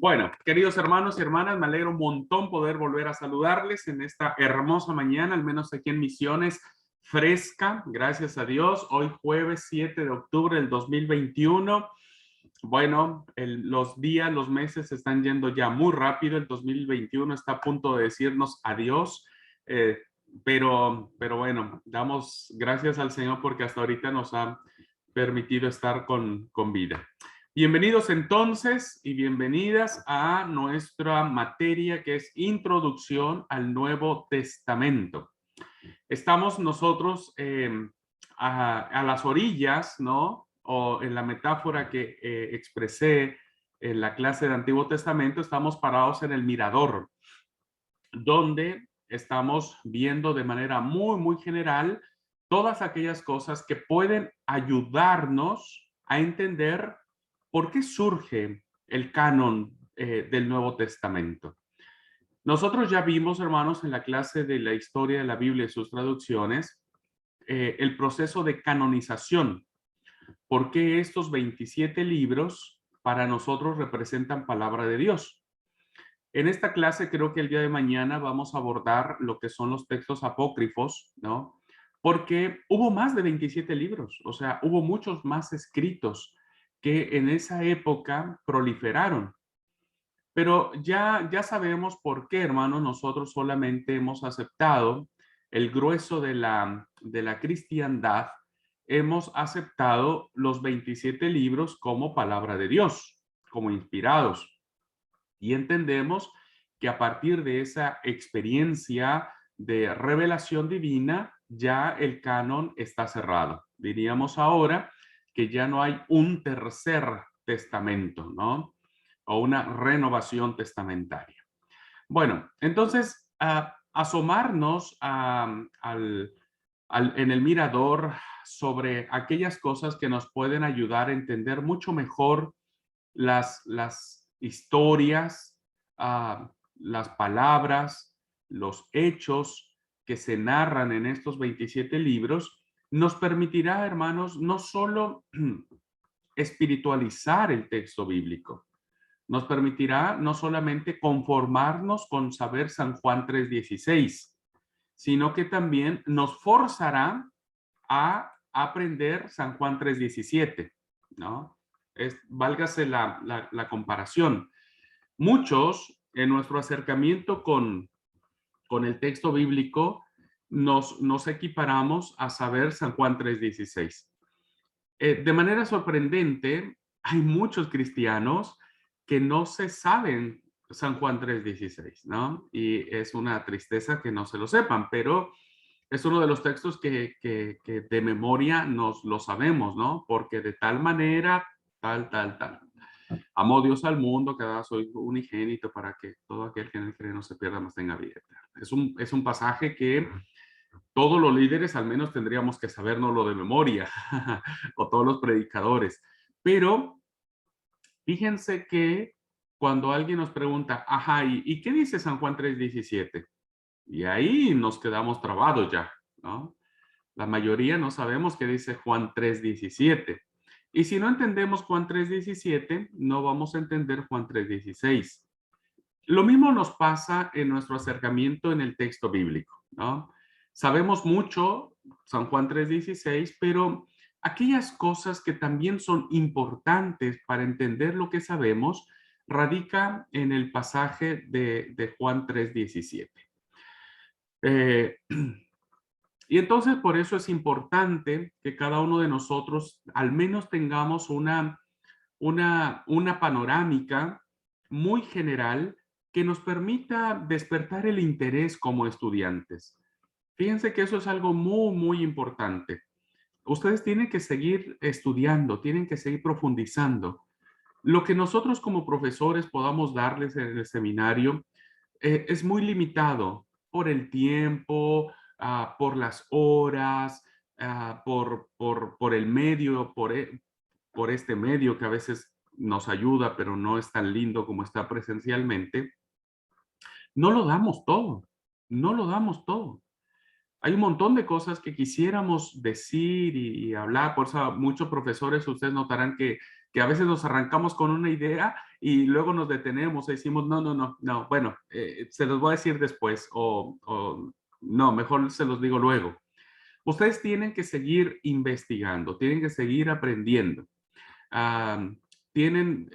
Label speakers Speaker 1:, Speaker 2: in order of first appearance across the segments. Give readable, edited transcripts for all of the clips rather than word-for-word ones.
Speaker 1: Bueno, queridos hermanos y hermanas, me alegro un montón poder volver a saludarles en esta hermosa mañana, al menos aquí en Misiones, fresca, gracias a Dios. Hoy jueves 7 de octubre del 2021. Bueno, los días, los meses se están yendo ya muy rápido. El 2021 está a punto de decirnos adiós. eh, pero bueno, damos gracias al Señor porque hasta ahorita nos ha permitido estar con vida. Bienvenidos entonces y bienvenidas a nuestra materia que es Introducción al Nuevo Testamento. Estamos nosotros a las orillas, ¿no? O en la metáfora que expresé en la clase de Antiguo Testamento, estamos parados en el mirador, donde estamos viendo de manera muy general todas aquellas cosas que pueden ayudarnos a entender por qué surge el canon del Nuevo Testamento. Nosotros ya vimos, hermanos, en la clase de la historia de la Biblia y sus traducciones, el proceso de canonización. ¿Por qué estos 27 libros para nosotros representan palabra de Dios? En esta clase creo que el día de mañana vamos a abordar lo que son los textos apócrifos, ¿no? Porque hubo más de 27 libros, o sea, hubo muchos más escritos que en esa época proliferaron. Pero ya sabemos por qué, hermanos, nosotros solamente hemos aceptado el grueso de la cristiandad, hemos aceptado los 27 libros como palabra de Dios, como inspirados. Y entendemos que a partir de esa experiencia de revelación divina, ya el canon está cerrado. Diríamos ahora que ya no hay un tercer testamento, ¿no? O una renovación testamentaria. Bueno, entonces, asomarnos en el mirador sobre aquellas cosas que nos pueden ayudar a entender mucho mejor las historias, las palabras, los hechos que se narran en estos 27 libros, nos permitirá, hermanos, no solo espiritualizar el texto bíblico, nos permitirá no solamente conformarnos con saber San Juan 3:16, sino que también nos forzará a aprender San Juan 3:17, ¿no? Válgase la comparación. Muchos, en nuestro acercamiento con el texto bíblico, nos equiparamos a saber San Juan 3:16. De manera sorprendente, hay muchos cristianos que no se saben San Juan 3:16, ¿no? Y es una tristeza que no se lo sepan, pero es uno de los textos que de memoria nos lo sabemos, ¿no? Porque de tal manera, tal. Amó Dios al mundo, que da su Hijo unigénito para que todo aquel que en él cree no se pierda, mas tenga vida eterna. Es un pasaje que todos los líderes al menos tendríamos que sabernoslo de memoria, o todos los predicadores. Pero fíjense que cuando alguien nos pregunta, ajá, ¿y qué dice San Juan 3:17? Y ahí nos quedamos trabados ya, ¿no? La mayoría no sabemos qué dice Juan 3:17. Y si no entendemos Juan 3:17, no vamos a entender Juan 3:16. Lo mismo nos pasa en nuestro acercamiento en el texto bíblico, ¿no? Sabemos mucho San Juan 3:16, pero aquellas cosas que también son importantes para entender lo que sabemos, radica en el pasaje de Juan 3:17. Eh, y entonces por eso es importante que cada uno de nosotros al menos tengamos una panorámica muy general que nos permita despertar el interés como estudiantes. Fíjense que eso es algo muy importante. Ustedes tienen que seguir estudiando, tienen que seguir profundizando. Lo que nosotros como profesores podamos darles en el seminario es muy limitado por el tiempo, por las horas, por el medio, por este medio que a veces nos ayuda, pero no es tan lindo como está presencialmente. No lo damos todo, no lo damos todo. Hay un montón de cosas que quisiéramos decir y hablar, por eso muchos profesores, ustedes notarán que que a veces nos arrancamos con una idea y luego nos detenemos y decimos, no, bueno, se los voy a decir después o no, mejor se los digo luego. Ustedes tienen que seguir investigando, tienen que seguir aprendiendo. Tienen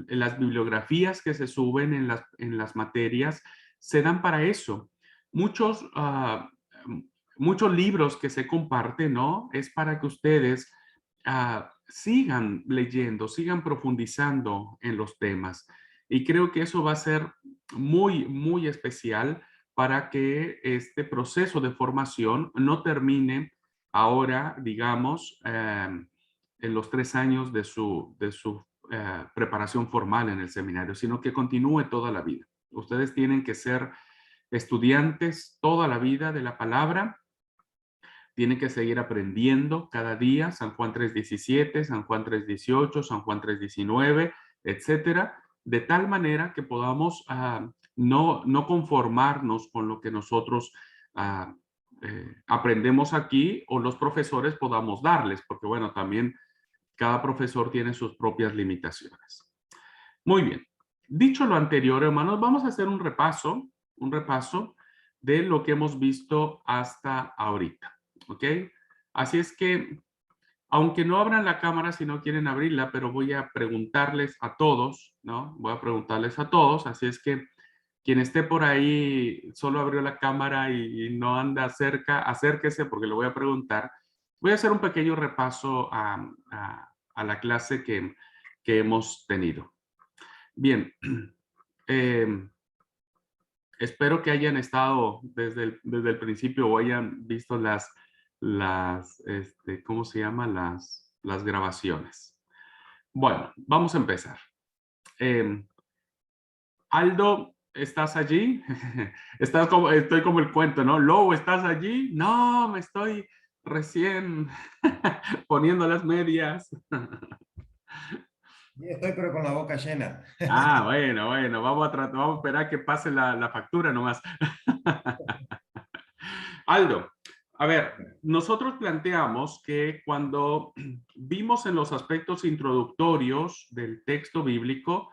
Speaker 1: las bibliografías que se suben en las materias, se dan para eso. Muchos, muchos libros que se comparten, ¿no? Es para que ustedes sigan leyendo, sigan profundizando en los temas. Y creo que eso va a ser muy, muy especial para que este proceso de formación no termine ahora, digamos, en los 3 años de su preparación formal en el seminario, sino que continúe toda la vida. Ustedes tienen que ser estudiantes toda la vida de la palabra, tienen que seguir aprendiendo cada día, San Juan 3:17, San Juan 3:18, San Juan 3:19, etcétera, de tal manera que podamos no conformarnos con lo que nosotros aprendemos aquí o los profesores podamos darles, porque bueno, también cada profesor tiene sus propias limitaciones. Muy bien. Dicho lo anterior, hermanos, vamos a hacer un repaso de lo que hemos visto hasta ahorita. ¿Ok? Así es que, aunque no abran la cámara si no quieren abrirla, pero voy a preguntarles a todos, ¿no? Voy a preguntarles a todos, así es que quien esté por ahí solo abrió la cámara y no anda cerca, acérquese porque le voy a preguntar. Voy a hacer un pequeño repaso a la clase que hemos tenido. Bien, espero que hayan estado desde el principio o hayan visto ¿cómo se llama? Las grabaciones. Bueno, vamos a empezar. Aldo, ¿estás allí? Estoy como el cuento, ¿no? Lobo, ¿estás allí? No, me estoy recién poniendo las medias.
Speaker 2: Sí, estoy pero con la boca llena.
Speaker 1: Bueno, vamos a esperar que pase la factura nomás. Aldo, a ver, nosotros planteamos que cuando vimos en los aspectos introductorios del texto bíblico,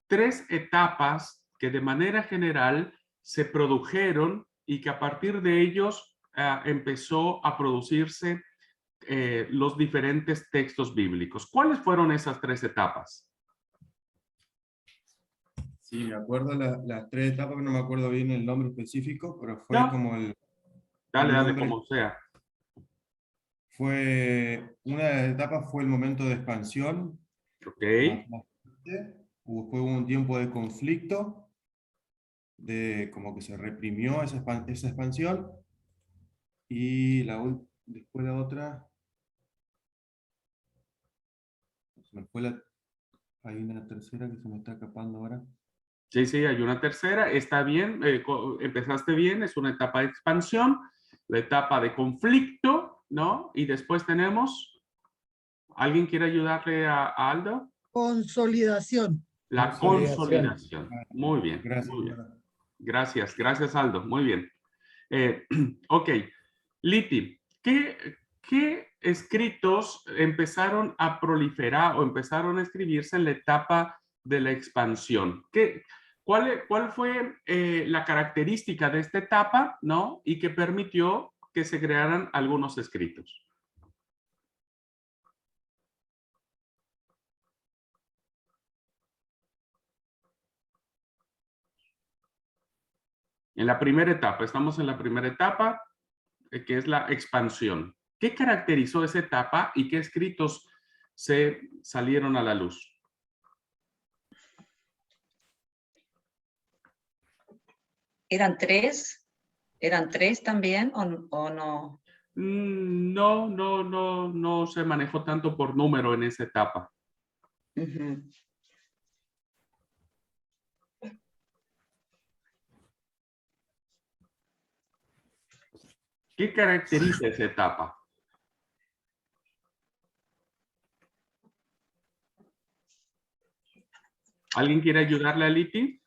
Speaker 1: 3 etapas que de manera general se produjeron y que a partir de ellos empezó a producirse los diferentes textos bíblicos. ¿Cuáles fueron esas 3 etapas?
Speaker 2: Sí, me acuerdo las 3 etapas, que no me acuerdo bien el nombre específico, pero fue
Speaker 1: No,
Speaker 2: como
Speaker 1: dale,
Speaker 2: el
Speaker 1: dale,
Speaker 2: nombre.
Speaker 1: como sea.
Speaker 2: Una de las etapas fue el momento de expansión.
Speaker 1: Ok,
Speaker 2: Después hubo un tiempo de conflicto, de como que se reprimió esa expansión. Y después la otra, se me fue hay una tercera que se me está escapando ahora.
Speaker 1: sí, sí, hay una tercera, está bien, empezaste bien, es una etapa de expansión, la etapa de conflicto, ¿no? Y después tenemos, ¿alguien quiere ayudarle a Aldo?
Speaker 3: Consolidación.
Speaker 1: La
Speaker 4: Consolidación.
Speaker 1: consolidación. Muy bien,
Speaker 2: Gracias.
Speaker 1: muy bien. Gracias Aldo, muy bien. Ok, Liti, ¿qué escritos empezaron a proliferar o empezaron a escribirse en la etapa de la expansión? ¿Cuál fue la característica de esta etapa, ¿no? Y que permitió que se crearan algunos escritos. En la primera etapa, estamos en la primera etapa, que es la expansión. ¿Qué caracterizó esa etapa y qué escritos se salieron a la luz?
Speaker 5: ¿Eran tres? ¿Eran tres también o no?
Speaker 1: No se manejó tanto por número en esa etapa.
Speaker 5: Uh-huh.
Speaker 1: ¿Qué caracteriza esa etapa? ¿Alguien quiere ayudarle a Liti?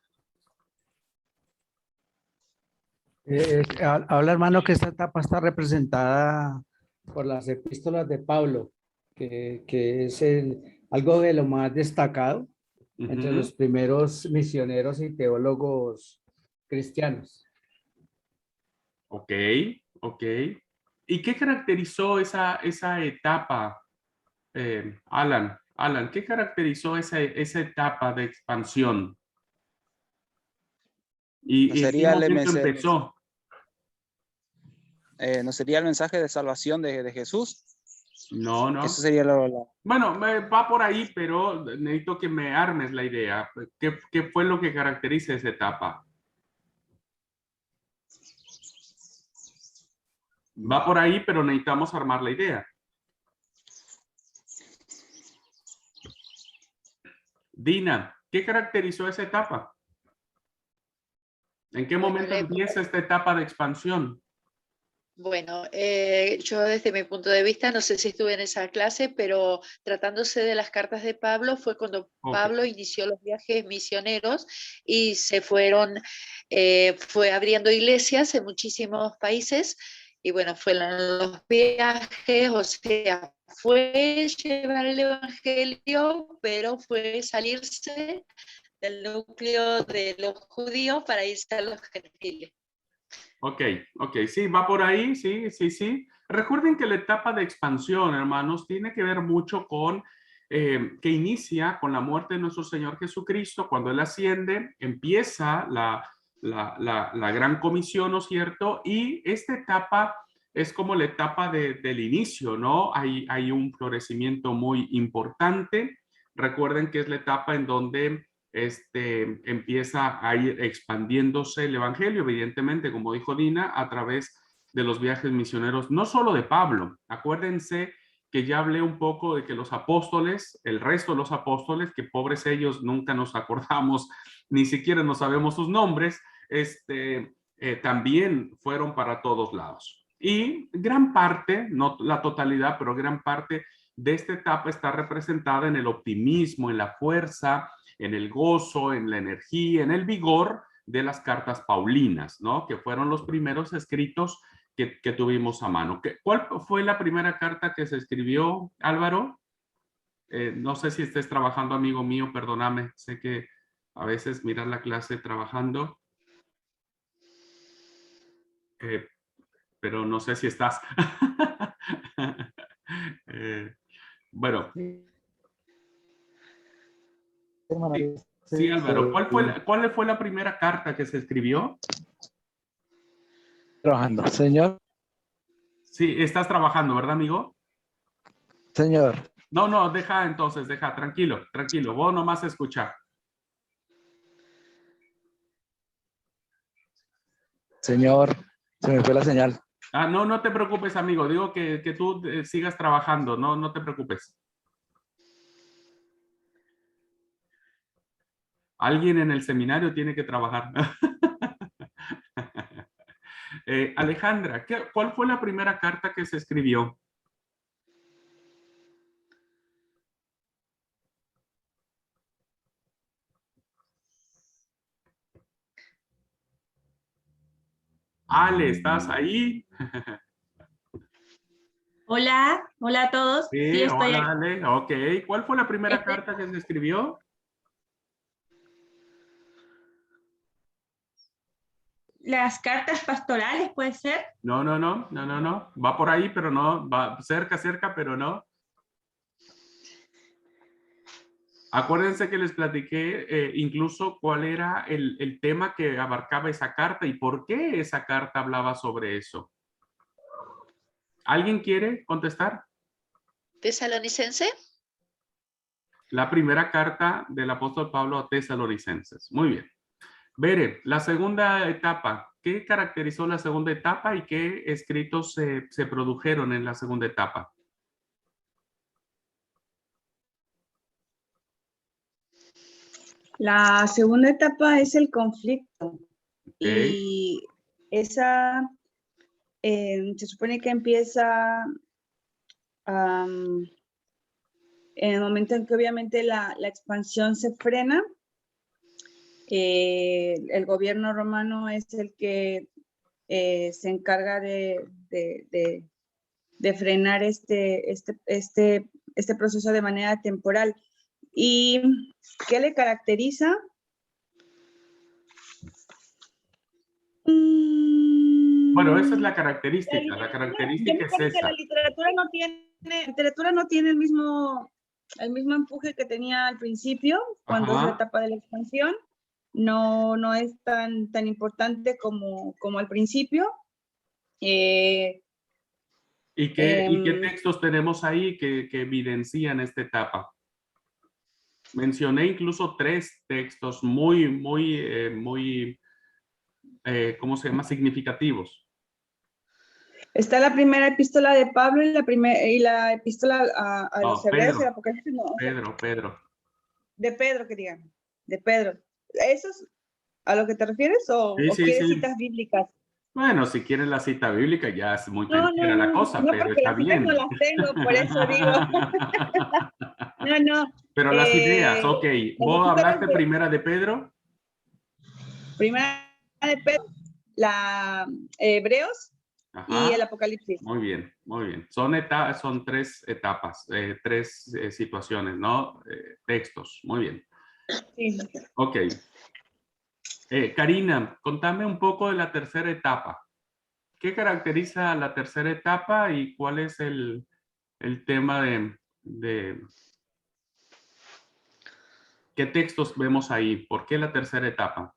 Speaker 4: Habla, hermano, que esta etapa está representada por las epístolas de Pablo, que es algo de lo más destacado entre
Speaker 1: Ujú.
Speaker 4: los primeros misioneros y teólogos cristianos.
Speaker 1: Ok, ok. ¿Y qué caracterizó esa etapa, Alan? Alan, ¿qué caracterizó esa etapa de expansión?
Speaker 6: No
Speaker 1: ¿Y en qué
Speaker 6: sería
Speaker 1: momento empezó?
Speaker 6: no sería el mensaje de salvación de Jesús.
Speaker 1: No,
Speaker 6: Eso
Speaker 1: no.
Speaker 6: sería
Speaker 1: Bueno, va por ahí, pero necesito que me armes la idea. ¿Qué fue lo que caracteriza esa etapa? Va por ahí, pero necesitamos armar la idea. Dina, ¿qué caracterizó esa etapa? ¿En qué
Speaker 7: Bueno,
Speaker 1: momento
Speaker 7: la época-
Speaker 1: empieza esta etapa de expansión?
Speaker 7: Bueno, yo desde mi punto de vista, no sé si estuve en esa clase, pero tratándose de las cartas de Pablo, fue cuando
Speaker 1: Ok.
Speaker 7: Pablo inició los viajes misioneros y fue abriendo iglesias en muchísimos países. Y bueno, fueron los viajes, o sea, fue llevar el evangelio, pero fue salirse del núcleo de los judíos para irse a los gentiles.
Speaker 1: Ok, sí, va por ahí, sí, sí, sí. Recuerden que la etapa de expansión, hermanos, tiene que ver mucho con que inicia con la muerte de nuestro Señor Jesucristo. Cuando Él asciende, empieza la gran comisión, ¿no es cierto? Y esta etapa es como la etapa del inicio, ¿no? Hay un florecimiento muy importante. Recuerden que es la etapa en donde empieza a ir expandiéndose el evangelio, evidentemente, como dijo Dina, a través de los viajes misioneros, no solo de Pablo. Acuérdense que ya hablé un poco de que los apóstoles, el resto de los apóstoles, que pobres ellos, nunca nos acordamos, ni siquiera nos sabemos sus nombres, también fueron para todos lados. Y gran parte, no la totalidad, pero gran parte de esta etapa está representada en el optimismo, en la fuerza, en el gozo, en la energía, en el vigor de las cartas paulinas, ¿no? Que fueron los primeros escritos que tuvimos a mano. ¿Cuál fue la primera carta que se escribió, Álvaro? No sé si estés trabajando, amigo mío, perdóname. Sé que a veces miras la clase trabajando, pero no sé si estás. Bueno, sí, sí, Álvaro. ¿Cuál fue la primera carta que se escribió?
Speaker 4: Trabajando. Señor,
Speaker 1: Sí, estás trabajando, ¿verdad, amigo?
Speaker 4: señor,
Speaker 1: No, deja, tranquilo, tranquilo, vos nomás escuchar.
Speaker 4: señor, se me fue la señal.
Speaker 1: No te preocupes, amigo, digo que tú sigas trabajando, no te preocupes. Alguien en el seminario tiene que trabajar. Alejandra, ¿cuál fue la primera carta que se escribió? Ale, ¿estás ahí?
Speaker 8: Hola, hola a todos. Sí,
Speaker 1: Sí,
Speaker 8: estoy
Speaker 1: hola,
Speaker 8: aquí.
Speaker 1: Ale. Ok, ¿cuál fue la primera
Speaker 8: Este,
Speaker 1: carta que se escribió?
Speaker 8: las cartas pastorales, ¿puede ser?
Speaker 1: No. Va por ahí, pero no. Va cerca, pero no. Acuérdense que les platiqué incluso cuál era el tema que abarcaba esa carta y por qué esa carta hablaba sobre eso. ¿Alguien quiere contestar?
Speaker 7: ¿Tesalonicense?
Speaker 1: La primera carta del apóstol Pablo a Tesalonicenses. Muy bien. Bere, la segunda etapa. ¿Qué caracterizó la segunda etapa y qué escritos se produjeron en la segunda etapa?
Speaker 9: La segunda etapa es el conflicto
Speaker 1: Okay.
Speaker 9: y esa se supone que empieza en el momento en que obviamente la expansión se frena. El gobierno romano es el que se encarga de frenar este proceso de manera temporal. ¿Y qué le caracteriza?
Speaker 1: Bueno, esa es la característica. La característica es esa.
Speaker 9: La literatura no tiene el mismo empuje que tenía al principio, cuando es la etapa de la expansión. No es tan importante como al principio.
Speaker 1: ¿Y qué textos tenemos ahí que evidencian esta etapa? Mencioné incluso 3 textos muy, ¿cómo se llama? Significativos.
Speaker 9: Está la primera epístola de Pablo y la epístola a los hebreos, el Apocalipsis.
Speaker 1: Pedro.
Speaker 9: De Pedro, que digan. De Pedro. ¿Eso es a lo que te refieres o quieres citas bíblicas?
Speaker 1: Bueno, si quieres la cita bíblica ya es muy entera la cosa,
Speaker 9: no,
Speaker 1: pero
Speaker 9: porque
Speaker 1: está
Speaker 9: las citas
Speaker 1: bien.
Speaker 9: no las tengo, por eso digo. No.
Speaker 1: Pero las ideas, ok. ¿Vos hablaste primera de Pedro?
Speaker 9: Primera de Pedro, la Hebreos.
Speaker 1: Ajá.
Speaker 9: Y el Apocalipsis.
Speaker 1: Muy bien, muy bien. Son 3 etapas, 3 situaciones, ¿no? Textos, muy bien.
Speaker 9: Sí.
Speaker 1: Ok. Karina, contame un poco de la tercera etapa. ¿Qué caracteriza la tercera etapa y cuál es el tema de qué textos vemos ahí? ¿Por qué la tercera etapa?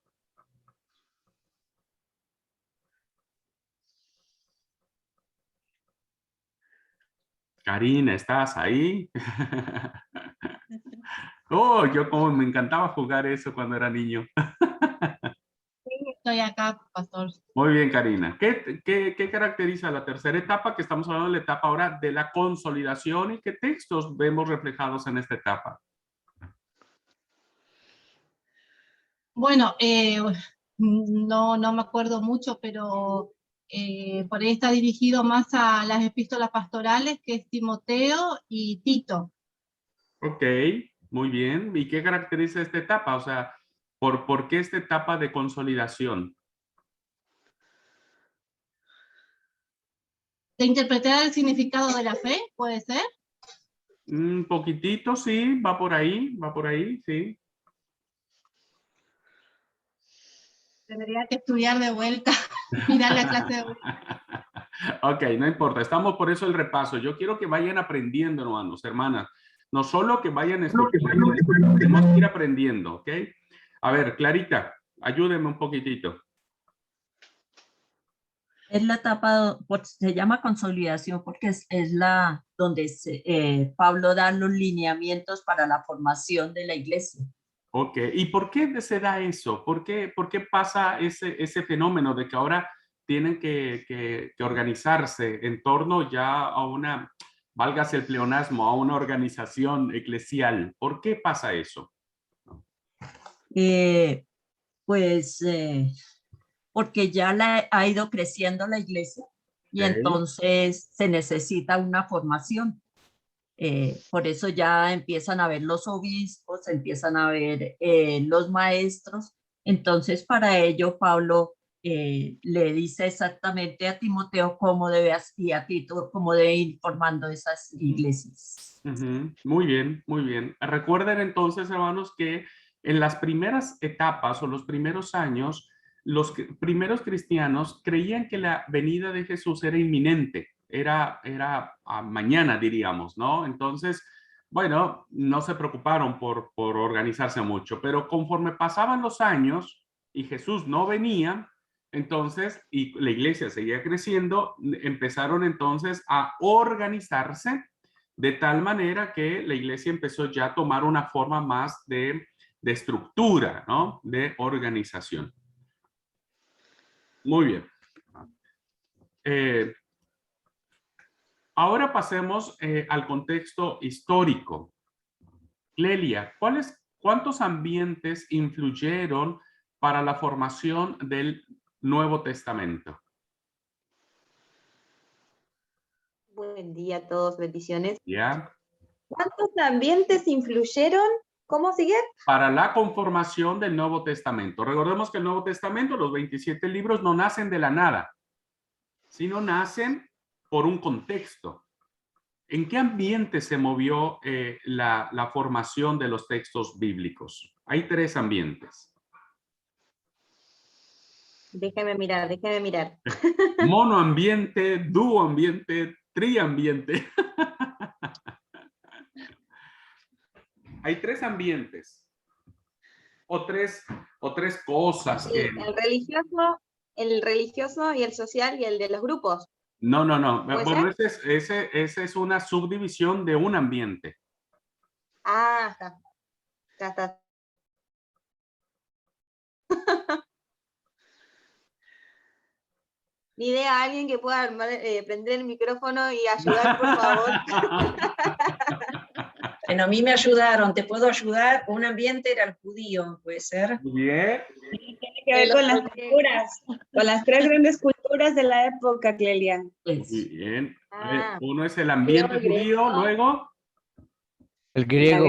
Speaker 1: Karina, ¿estás ahí? Oh, yo como me encantaba jugar eso cuando era niño.
Speaker 10: Estoy acá, pastor.
Speaker 1: Muy bien, Karina. ¿Qué caracteriza la tercera etapa? Que estamos hablando de la etapa ahora de la consolidación. ¿Y qué textos vemos reflejados en esta etapa?
Speaker 10: Bueno, no me acuerdo mucho, pero por ahí está dirigido más a las epístolas pastorales, que es Timoteo y Tito.
Speaker 1: Ok, muy bien. ¿Y qué caracteriza esta etapa? O sea, ¿por qué esta etapa de consolidación?
Speaker 10: ¿De interpretar el significado de la fe? ¿Puede ser?
Speaker 1: Un poquitito, sí, va por ahí, sí.
Speaker 10: Tendría que estudiar de vuelta, mirar la clase de vuelta.
Speaker 1: Ok, no importa, estamos por eso el repaso. Yo quiero que vayan aprendiendo, hermanos, hermanas. No solo que vayan estudiando, tenemos que ir aprendiendo, ¿ok? A ver, Clarita, ayúdeme un poquitito.
Speaker 11: Es la etapa, se llama consolidación porque es la donde Pablo da los lineamientos para la formación de la iglesia.
Speaker 1: Ok, ¿y por qué se da eso? ¿Por qué pasa ese fenómeno de que ahora tienen que organizarse en torno ya a una, válgase el pleonasmo, a una organización eclesial? ¿Por qué pasa eso?
Speaker 11: Porque ya ha ido creciendo la iglesia y entonces se necesita una formación. Por eso ya empiezan a ver los obispos, empiezan a ver los maestros. Entonces para ello Pablo le dice exactamente a Timoteo cómo debe y a Tito cómo debe ir formando esas iglesias.
Speaker 1: Muy bien, muy bien. Recuerden entonces, hermanos, que en las primeras etapas o los primeros años, los primeros cristianos creían que la venida de Jesús era inminente, era mañana, diríamos, ¿no? Entonces, bueno, no se preocuparon por organizarse mucho, pero conforme pasaban los años y Jesús no venía, entonces, y la iglesia seguía creciendo, empezaron entonces a organizarse de tal manera que la iglesia empezó ya a tomar una forma más de estructura, ¿no? De organización. Muy bien. Ahora pasemos al contexto histórico. Clelia, ¿cuántos ambientes influyeron para la formación del Nuevo Testamento?
Speaker 12: Buen día a todos, bendiciones.
Speaker 1: ¿Ya?
Speaker 12: ¿Cuántos ambientes influyeron? ¿Cómo sigue?
Speaker 1: Para la conformación del Nuevo Testamento. Recordemos que el Nuevo Testamento, los 27 libros, no nacen de la nada, sino nacen por un contexto. ¿En qué ambiente se movió la formación de los textos bíblicos? Hay 3 ambientes.
Speaker 12: Déjeme mirar, déjeme mirar.
Speaker 1: Monoambiente, duoambiente, triambiente. Hay 3 ambientes. O tres cosas que...
Speaker 12: El religioso y el social y el de los grupos.
Speaker 1: No.
Speaker 12: ¿Puede
Speaker 1: Bueno,
Speaker 12: ser?
Speaker 1: esa es una subdivisión de un ambiente.
Speaker 12: Ah, está. Ya está. Ni idea, alguien que pueda prender el micrófono y ayudar, por favor.
Speaker 5: Bueno, a mí me ayudaron, te puedo ayudar. Un ambiente era el judío, ¿puede ser?
Speaker 1: Bien.
Speaker 9: Tiene que ver con las culturas, con las 3 grandes culturas de la época, Clelia.
Speaker 1: Muy bien. A ver,
Speaker 12: Ah.
Speaker 1: uno es el ambiente judío, luego
Speaker 4: El griego.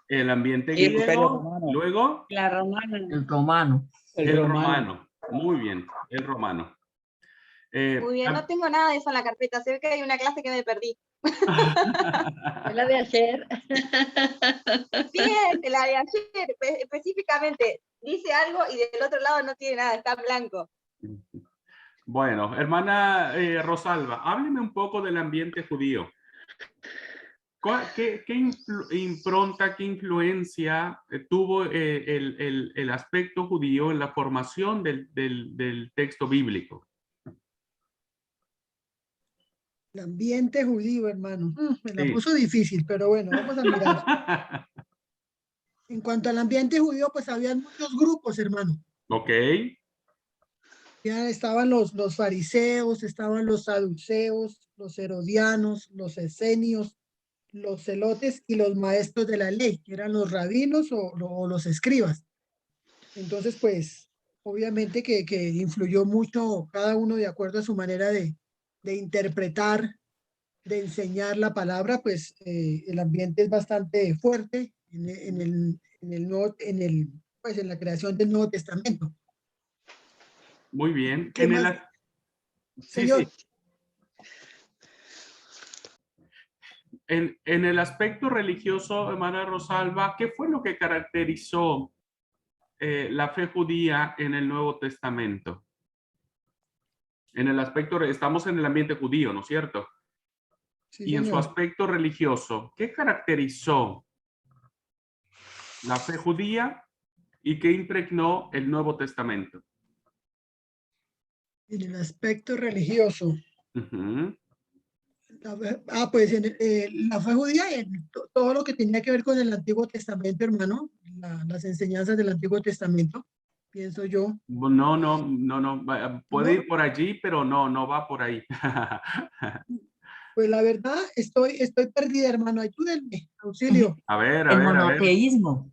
Speaker 1: el ambiente
Speaker 6: Y el Imperio
Speaker 1: griego,
Speaker 6: Romano.
Speaker 1: luego
Speaker 9: La romana.
Speaker 11: El romano.
Speaker 1: el romano. Muy bien, el romano.
Speaker 12: Muy bien, no tengo nada de eso en la carpeta. Se ve que hay una clase que me perdí.
Speaker 7: Es la de ayer.
Speaker 12: Bien, la de ayer, específicamente. Dice algo y del otro lado no tiene nada, está en blanco.
Speaker 1: Bueno, hermana Rosalba, hábleme un poco del ambiente judío. ¿Qué impronta, qué influencia tuvo el aspecto judío en la formación del texto bíblico?
Speaker 3: El ambiente judío, hermano. Me la
Speaker 1: Sí.
Speaker 3: puso difícil, pero bueno, vamos a mirar. En cuanto al ambiente judío, pues había muchos grupos, hermano.
Speaker 1: Ok.
Speaker 3: Ya estaban los fariseos, estaban los saduceos, los herodianos, los esenios, los celotes y los maestros de la ley, que eran los rabinos o los escribas. Entonces, pues, obviamente que influyó mucho cada uno de acuerdo a su manera de interpretar, de enseñar la palabra, pues el ambiente es bastante fuerte en la creación del Nuevo Testamento.
Speaker 1: Muy bien.
Speaker 3: ¿Qué más?
Speaker 1: Sí,
Speaker 3: Señor.
Speaker 1: sí. En el aspecto religioso, hermana Rosalba, ¿qué fue lo que caracterizó la fe judía en el Nuevo Testamento? En el aspecto, estamos en el ambiente judío, ¿no es cierto?
Speaker 3: Sí,
Speaker 1: y en su
Speaker 3: señor.
Speaker 1: aspecto religioso, ¿qué caracterizó la fe judía y qué impregnó el Nuevo Testamento?
Speaker 3: En el aspecto religioso.
Speaker 1: Ujú.
Speaker 3: Pues la fe judía y todo lo que tenía que ver con el Antiguo Testamento, hermano, las enseñanzas del Antiguo Testamento, pienso yo.
Speaker 1: No, puede
Speaker 3: ¿No?
Speaker 1: ir por allí, pero no va por ahí.
Speaker 3: Pues la verdad, estoy perdida, hermano, ayúdenme, auxilio.
Speaker 1: A ver.
Speaker 11: El monoteísmo.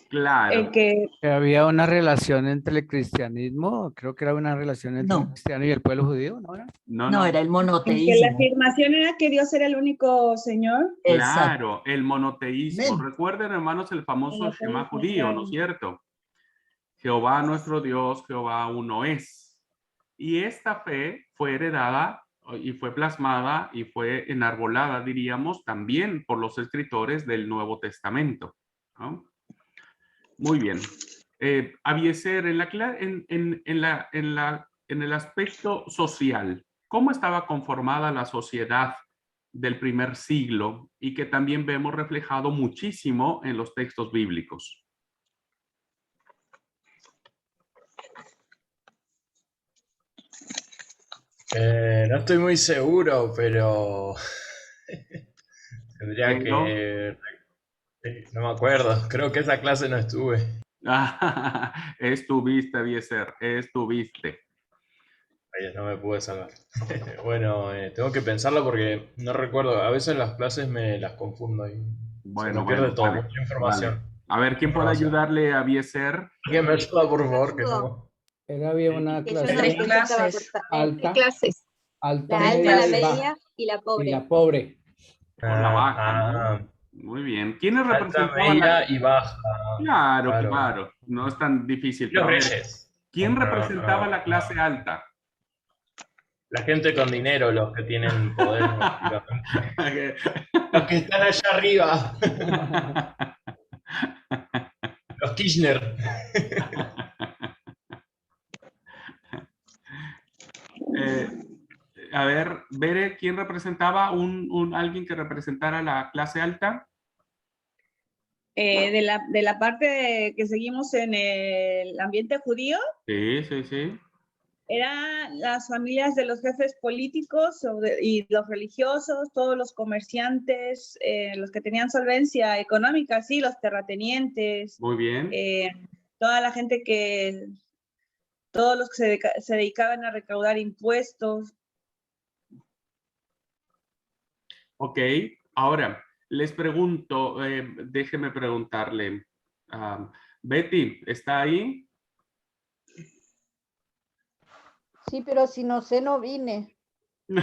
Speaker 1: Claro.
Speaker 3: Que
Speaker 4: había una relación entre el cristianismo, creo que era una relación entre el cristiano y el pueblo judío, ¿no era?
Speaker 11: No, era el
Speaker 9: Que la
Speaker 11: monoteísmo.
Speaker 9: afirmación era que Dios era el único Señor.
Speaker 1: Claro, el monoteísmo.
Speaker 3: Amén.
Speaker 1: Recuerden, hermanos, el famoso
Speaker 9: Monoteísmo,
Speaker 1: Shema judío, ¿no
Speaker 9: claro.
Speaker 1: es cierto? Jehová nuestro Dios, Jehová uno es. Y esta fe fue heredada y fue plasmada y fue enarbolada, diríamos, también por los escritores del Nuevo Testamento, ¿no? Muy bien. Abieser, en el aspecto social, ¿cómo estaba conformada la sociedad del primer siglo y que también vemos reflejado muchísimo en los textos bíblicos?
Speaker 13: No estoy muy seguro, pero tendría que... No me acuerdo, creo que esa clase no estuve.
Speaker 1: Estuviste, Abieser, estuviste.
Speaker 13: Ay, no me pude salvar. Bueno, tengo que pensarlo porque no recuerdo. A veces las clases me las confundo y se me pierde todo,
Speaker 1: vale,
Speaker 13: mucha información.
Speaker 1: vale. A ver, ¿quién puede ayudarle a Abieser?
Speaker 13: ¿Quién me ayuda, por favor? Que no...
Speaker 4: Había una
Speaker 12: Que yo
Speaker 4: clase
Speaker 12: no sé qué estaba cortando.
Speaker 4: alta,
Speaker 12: Clases.
Speaker 4: alta,
Speaker 12: La alta,
Speaker 4: media
Speaker 12: la
Speaker 4: y baja.
Speaker 12: media y la pobre.
Speaker 4: Y la pobre.
Speaker 1: O la baja, ¿no? Muy bien. ¿Quiénes
Speaker 13: Alta,
Speaker 1: representaban
Speaker 13: media y baja.
Speaker 1: Claro. No es tan difícil.
Speaker 13: Los
Speaker 1: pero a ver,
Speaker 13: reyes.
Speaker 1: ¿quién
Speaker 13: No,
Speaker 1: representaba
Speaker 13: no,
Speaker 1: la clase alta?
Speaker 13: La gente con dinero, los que tienen poder. Los que están allá arriba. Los Kirchner.
Speaker 1: A ver, Bere, ¿quién representaba alguien que representara la clase alta?
Speaker 9: De la parte que seguimos en el ambiente judío,
Speaker 1: Sí, sí, sí.
Speaker 9: eran las familias de los jefes políticos y los religiosos, todos los comerciantes, los que tenían solvencia económica, sí, los terratenientes.
Speaker 1: Muy bien.
Speaker 9: Toda la gente todos los que se dedicaban a recaudar impuestos.
Speaker 1: Ok, ahora les pregunto, déjeme preguntarle, Betty, ¿está ahí?
Speaker 14: Sí, pero si no sé, no vine.
Speaker 5: No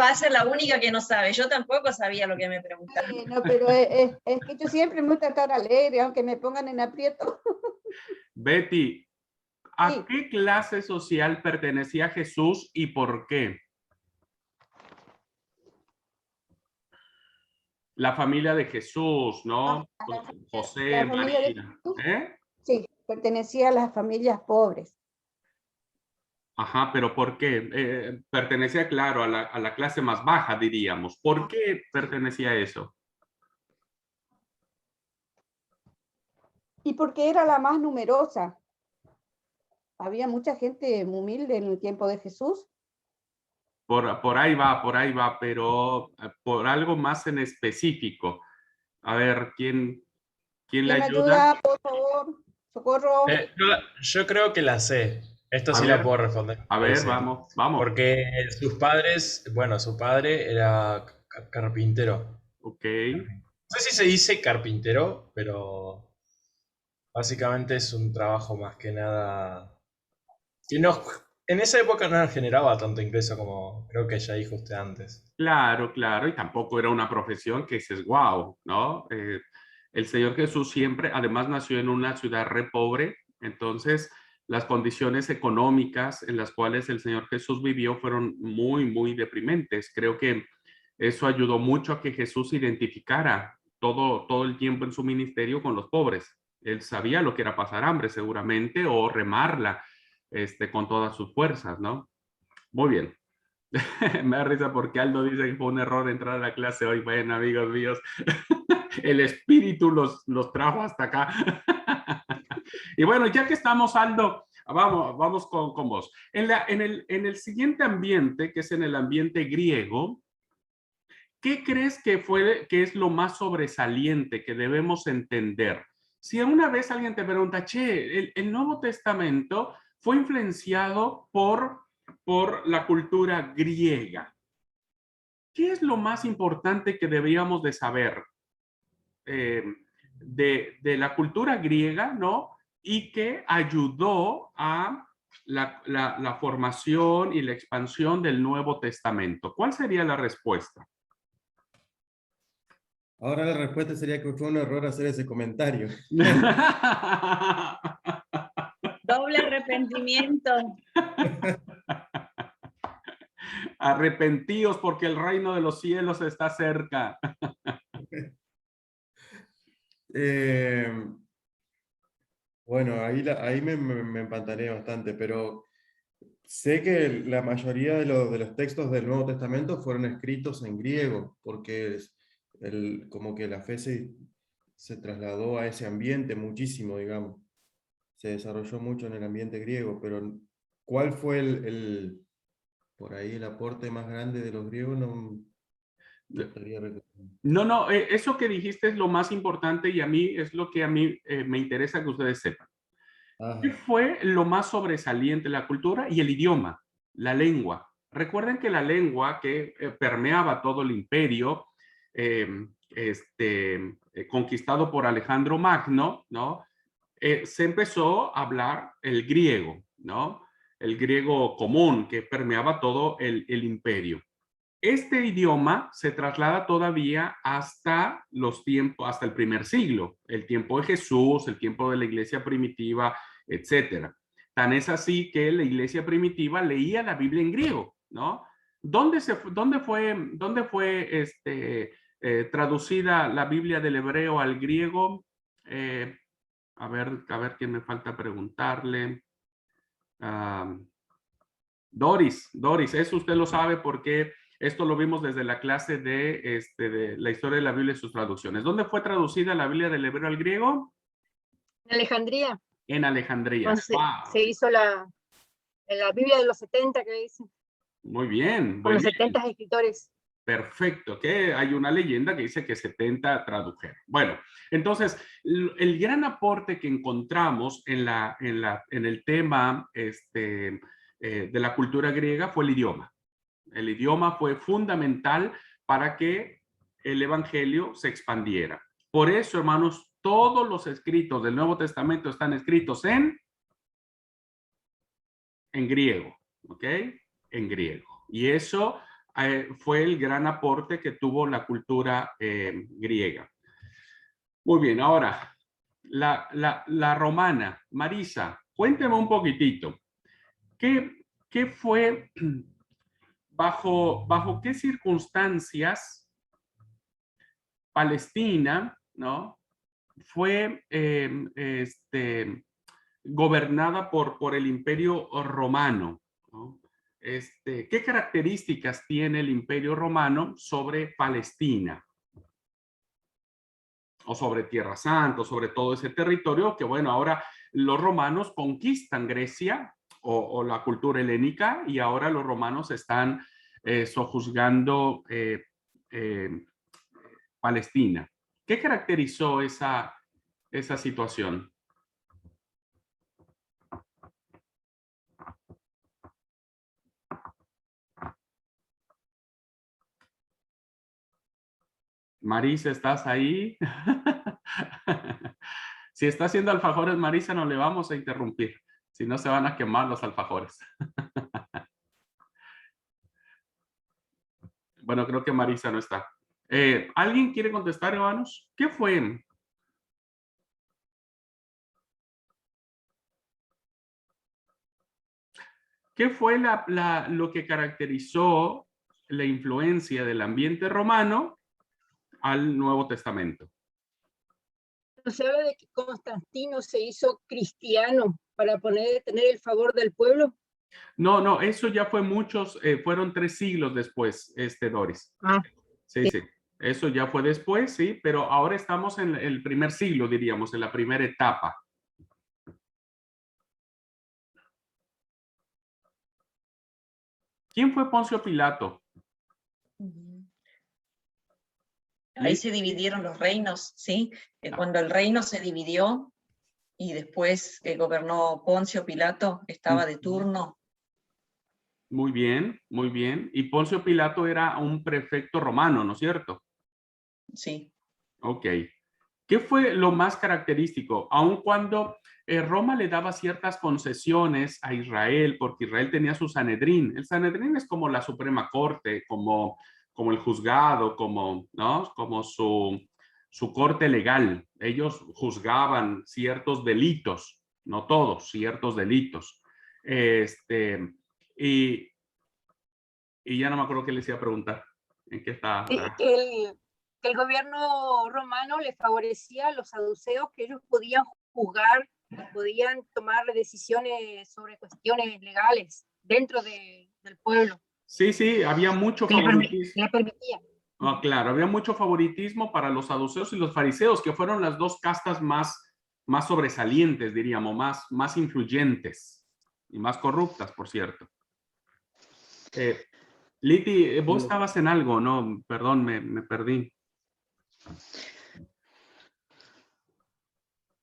Speaker 5: va a ser la única que no sabe. Yo tampoco sabía lo que me preguntaron.
Speaker 14: No, pero es que yo siempre me gusta estar alegre, aunque me pongan en aprieto.
Speaker 1: Betty, ¿a qué clase social pertenecía Jesús y por qué? La familia de Jesús, ¿no? José, María.
Speaker 14: Sí, pertenecía a las familias pobres.
Speaker 1: Ajá, pero ¿por qué? Pertenecía, claro, a la clase más baja, diríamos. ¿Por qué pertenecía a eso?
Speaker 14: Y porque era la más numerosa. Había mucha gente humilde en el tiempo de Jesús.
Speaker 1: Por ahí va, pero por algo más en específico. A ver, ¿quién le ayuda?
Speaker 14: Por favor, socorro.
Speaker 13: Yo creo que la sé. Esto sí la puedo responder.
Speaker 1: A ver,
Speaker 13: Sí.
Speaker 1: vamos.
Speaker 13: Porque sus padres, bueno, su padre era carpintero.
Speaker 1: Ok.
Speaker 13: No sé si se dice carpintero, pero básicamente es un trabajo más que nada que no, en esa época no generaba tanto ingreso como creo que ya dijo usted antes.
Speaker 1: Claro, claro, y tampoco era una profesión que dices, wow, ¿no? El Señor Jesús siempre, además nació en una ciudad re pobre, entonces las condiciones económicas en las cuales el Señor Jesús vivió fueron muy, muy deprimentes. Creo que eso ayudó mucho a que Jesús identificara todo el tiempo en su ministerio con los pobres. Él sabía lo que era pasar hambre seguramente o remarla con todas sus fuerzas, ¿no? Muy bien. Me da risa porque Aldo dice que fue un error entrar a la clase hoy. Bueno, amigos míos, el espíritu los trajo hasta acá. Y bueno, ya que estamos, Aldo, vamos con vos. En el siguiente ambiente, que es en el ambiente griego, ¿qué crees que es lo más sobresaliente que debemos entender? Si una vez alguien te pregunta, che, el Nuevo Testamento fue influenciado por la cultura griega. ¿Qué es lo más importante que deberíamos de saber de la cultura griega, ¿no? Y que ayudó a la formación y la expansión del Nuevo Testamento. ¿Cuál sería la respuesta?
Speaker 2: Ahora la respuesta sería que fue un error hacer ese comentario.
Speaker 9: Doble arrepentimiento.
Speaker 1: Arrepentíos porque el reino de los cielos está cerca.
Speaker 2: Bueno, ahí me empantané bastante, pero sé que la mayoría de los textos del Nuevo Testamento fueron escritos en griego, porque como que la fe se trasladó a ese ambiente muchísimo, digamos. Se desarrolló mucho en el ambiente griego, pero ¿cuál fue por ahí el aporte más grande de los griegos?
Speaker 1: No, eso que dijiste es lo más importante y a mí es lo que a mí me interesa que ustedes sepan. ¿Qué fue lo más sobresaliente? La cultura y el idioma, la lengua. Recuerden que la lengua que permeaba todo el imperio, conquistado por Alejandro Magno, ¿no? Se empezó a hablar el griego, ¿no? El griego común que permeaba todo el imperio. Este idioma se traslada todavía hasta los tiempos, hasta el primer siglo, el tiempo de Jesús, el tiempo de la iglesia primitiva, etcétera. Tan es así que la iglesia primitiva leía la Biblia en griego, ¿no? ¿Dónde fue traducida la Biblia del hebreo al griego? A ver quién me falta preguntarle. Doris, eso usted lo sabe porque esto lo vimos desde la clase de la historia de la Biblia y sus traducciones. ¿Dónde fue traducida la Biblia del hebreo al griego?
Speaker 15: En Alejandría.
Speaker 1: En Alejandría.
Speaker 15: Entonces,
Speaker 1: Wow.
Speaker 15: se hizo la Biblia de los 70 que dice.
Speaker 1: Muy bien.
Speaker 15: Con los 70 escritores.
Speaker 1: Perfecto, que hay una leyenda que dice que 70 tradujeron. Bueno, entonces, el gran aporte que encontramos en el tema de la cultura griega fue el idioma. El idioma fue fundamental para que el evangelio se expandiera. Por eso, hermanos, todos los escritos del Nuevo Testamento están escritos en griego, ¿ok? En griego. Y eso fue el gran aporte que tuvo la cultura griega. Muy bien, ahora, la romana. Marisa, cuénteme un poquitito. ¿Qué fue, bajo qué circunstancias Palestina, ¿no?, fue gobernada por el Imperio Romano, ¿no? ¿Qué características tiene el Imperio Romano sobre Palestina? O sobre Tierra Santa, sobre todo ese territorio que, bueno, ahora los romanos conquistan Grecia o la cultura helénica y ahora los romanos están sojuzgando Palestina. ¿Qué caracterizó esa situación? Marisa, ¿estás ahí? Si está haciendo alfajores, Marisa, no le vamos a interrumpir. Si no, se van a quemar los alfajores. Bueno, creo que Marisa no está. ¿Alguien quiere contestar, hermanos? ¿Qué fue? ¿Qué fue lo que caracterizó la influencia del ambiente romano al Nuevo Testamento?
Speaker 15: Se habla de que Constantino se hizo cristiano para tener el favor del pueblo.
Speaker 1: No, eso ya fue fueron 3 siglos después, Doris. Sí. Eso ya fue después, sí, pero ahora estamos en el primer siglo, diríamos, en la primera etapa. ¿Quién fue Poncio Pilato?
Speaker 5: Ahí se dividieron los reinos, ¿sí? Cuando el reino se dividió y después gobernó Poncio Pilato, estaba de turno.
Speaker 1: Muy bien, muy bien. Y Poncio Pilato era un prefecto romano, ¿no es cierto?
Speaker 5: Sí.
Speaker 1: Ok. ¿Qué fue lo más característico? Aun cuando Roma le daba ciertas concesiones a Israel, porque Israel tenía su Sanedrín. El Sanedrín es como la Suprema Corte, como el juzgado, ¿no?, como su corte legal. Ellos juzgaban ciertos delitos, no todos, ciertos delitos. Y ya no me acuerdo qué les iba a preguntar. ¿En qué está?
Speaker 15: Que el gobierno romano les favorecía a los saduceos, que ellos podían juzgar, podían tomar decisiones sobre cuestiones legales dentro del pueblo.
Speaker 1: Sí, había mucho favoritismo.
Speaker 15: Le permitía.
Speaker 1: Claro, había mucho favoritismo para los saduceos y los fariseos, que fueron las dos castas más sobresalientes, diríamos, más influyentes y más corruptas, por cierto. Liti, vos estabas en algo, ¿no? Perdón, me perdí.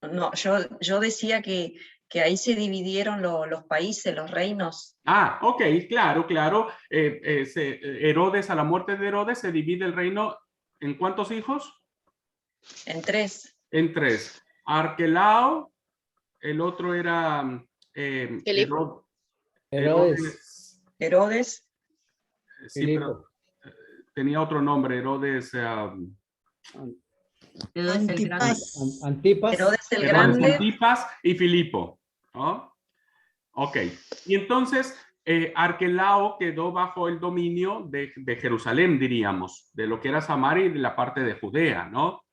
Speaker 5: No, yo decía que ahí se dividieron los países, los reinos.
Speaker 1: Ok, claro. Herodes, a la muerte de Herodes, se divide el reino ¿en cuántos hijos?
Speaker 5: En 3.
Speaker 1: En 3. Arquelao, el otro era
Speaker 4: Herodes.
Speaker 5: Herodes.
Speaker 1: Sí, pero tenía otro nombre, Herodes.
Speaker 11: Herodes el Grande.
Speaker 4: Antipas.
Speaker 5: Herodes el
Speaker 1: Herodes
Speaker 5: Grande.
Speaker 1: Antipas y Filipo, ¿no? Ok, y entonces Arquelao quedó bajo el dominio de Jerusalén, diríamos, de lo que era Samaria y de la parte de Judea, ¿no?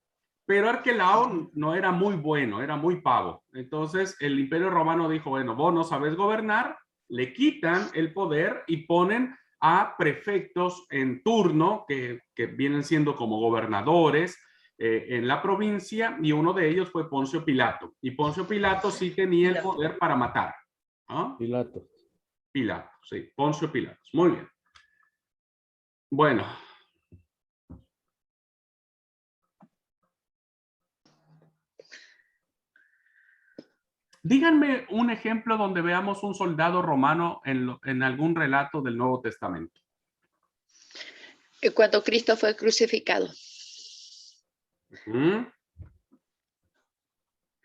Speaker 1: Pero Arquelao no era muy bueno, era muy pavo. Entonces el Imperio Romano dijo, bueno, vos no sabes gobernar, le quitan el poder y ponen a prefectos en turno que vienen siendo como gobernadores en la provincia, y uno de ellos fue Poncio Pilato. Y Poncio Pilato sí tenía el poder para matar. ¿Ah?
Speaker 4: Pilato.
Speaker 1: Pilato, sí, Poncio Pilatos. Muy bien. Bueno. Díganme un ejemplo donde veamos un soldado romano en algún relato del Nuevo Testamento.
Speaker 7: Cuando Cristo fue crucificado.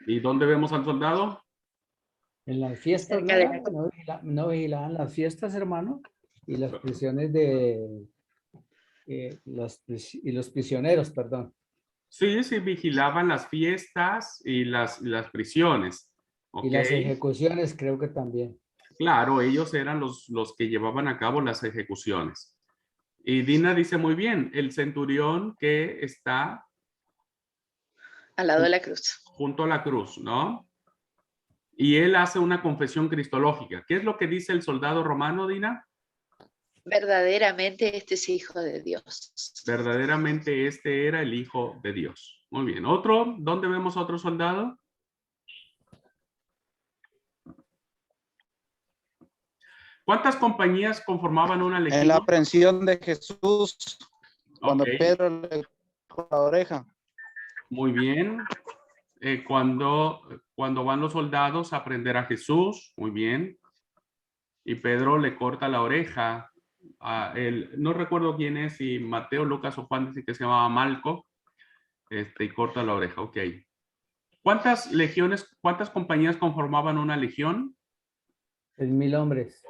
Speaker 1: ¿Y dónde vemos al soldado?
Speaker 4: En las fiestas,
Speaker 7: Cerca de
Speaker 4: no vigilaban las fiestas, hermano, y las prisiones y los prisioneros, perdón.
Speaker 1: Sí, sí, vigilaban las fiestas y las prisiones.
Speaker 4: Y las ejecuciones creo que también.
Speaker 1: Claro, ellos eran los que llevaban a cabo las ejecuciones. Y Dina dice muy bien, el centurión que está
Speaker 7: al lado de la cruz.
Speaker 1: Junto a la cruz, ¿no? Y él hace una confesión cristológica. ¿Qué es lo que dice el soldado romano, Dina?
Speaker 7: Verdaderamente este es hijo de Dios.
Speaker 1: Verdaderamente este era el hijo de Dios. Muy bien. ¿Otro? ¿Dónde vemos a otro soldado? ¿Cuántas compañías conformaban una legión?
Speaker 6: En la aprehensión de Jesús, cuando
Speaker 1: Ok.
Speaker 6: Pedro le cortó la oreja.
Speaker 1: Muy bien. Cuando van los soldados a prender a Jesús, muy bien. Y Pedro le corta la oreja a él. No recuerdo quién es, si Mateo, Lucas o Juan, dice que se llamaba Malco. Y corta la oreja, ok. ¿Cuántas legiones, cuántas compañías conformaban una legión?
Speaker 4: 6,000 hombres.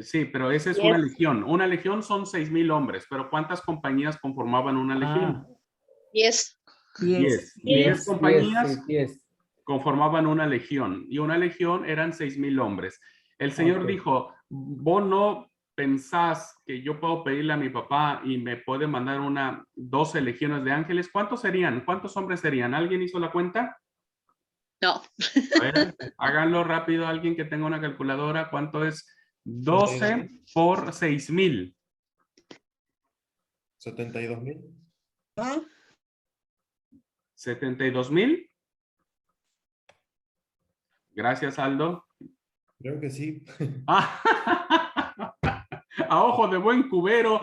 Speaker 1: Sí, pero esa es una legión. Una legión son 6,000 hombres, pero ¿cuántas compañías conformaban una legión?
Speaker 7: 10.
Speaker 1: 10 compañías
Speaker 4: sí, 10.
Speaker 1: conformaban una legión, y una legión eran 6,000 hombres. El Señor
Speaker 4: Ok.
Speaker 1: dijo, vos no pensás que yo puedo pedirle a mi papá y me puede mandar 12 legiones de ángeles. ¿Cuántos serían? ¿Cuántos hombres serían? ¿Alguien hizo la cuenta?
Speaker 7: No.
Speaker 1: A ver, háganlo rápido, alguien que tenga una calculadora. ¿Cuánto es 12 por 6,000?
Speaker 2: 72,000.
Speaker 3: ¿Ah?
Speaker 1: 72,000. Gracias, Aldo.
Speaker 2: Creo que sí.
Speaker 1: A ojo de buen cubero.